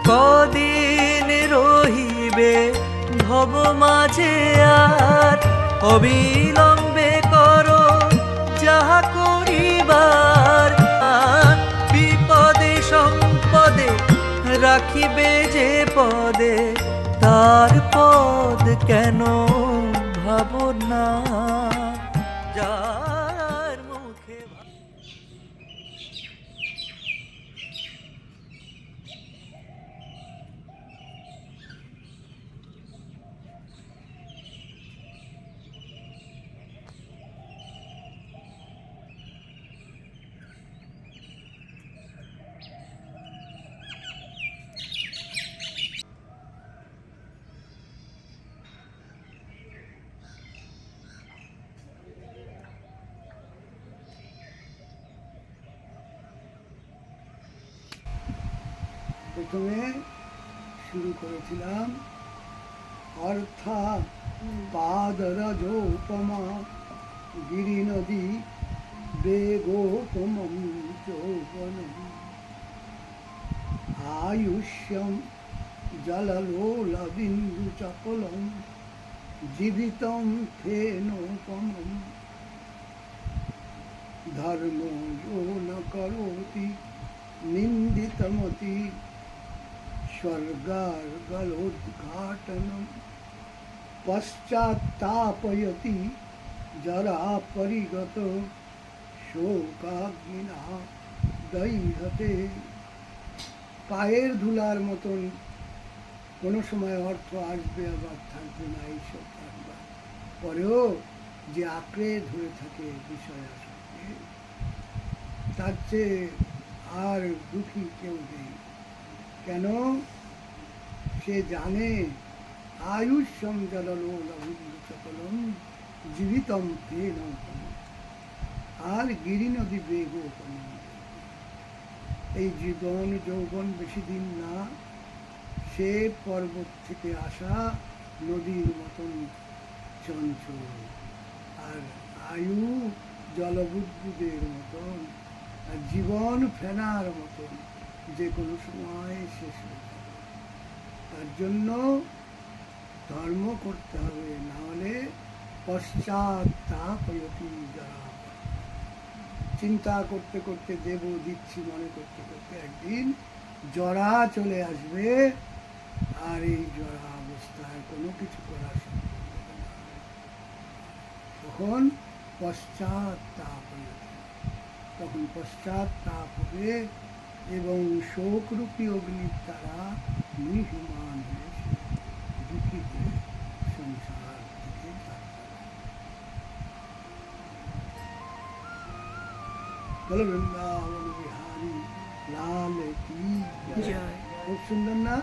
কদিন রহিবে ভব মাঝে আর অবিলম্বে করো যাহা করিবার। বিপদে সম্পদে রাখিবে যে পদে তার পদ কেন ভাবো না। যার মুখে প্রথমে শুরু করেছিলাম অর্থাৎ পাদরজোপমা গিরি নদী বেগোপমম যৌবনম আয়ুষ্যম জললোলবিন্দু চপলম জীবিতম ফেনোপমম ধর্ম যো ন করোতি নিন্দিতমতি স্বর্গার্গলোদ্ঘাটনম পশ্চাত্তাপয়তি জরা পরিগত শোকাগ্নিনা দৈহতে। পায়ের ধুলার মতন কোনো সময় অর্থ আসবে আবার থাকবে না, এইসব থাকবে পরেও যে আঁকড়ে ধরে থাকে বিষয় আসবে তার চেয়ে আর দুঃখী কেউ নেই। কেন? সে জানে আয়ুষ্যম জললোলবিন্দুচপলম জীবিতম ফেনোপমম আর গিরি নদী বেগোপমম। এই জীবন যৌবন বেশি দিন না, সে পর্বত থেকে আসা নদীর মতন চঞ্চল, আর আয়ু জলবুদ্বুদের মতন, আর জীবন ফেনার মতন যে কোনো সময় শেষ হয়ে যাবে। তার জন্য ধর্ম করতে হবে, না হলে পশ্চাত্তাপয়তি জরা। চিন্তা করতে করতে দেব দিচ্ছি মনে করতে করতে একদিন জরা চলে আসবে, আর এই জরা অবস্থায় কোনো কিছু করা সম্ভব হবে না। তখন পশ্চাত্তাপ হবে এবং শোকরূপী অগ্নির দ্বারা নির্মাণ হয়েছে দুঃখিত সংসার থেকে বলো বৃন্দাবন বিহারী লাল কি জয়। খুব সুন্দর না?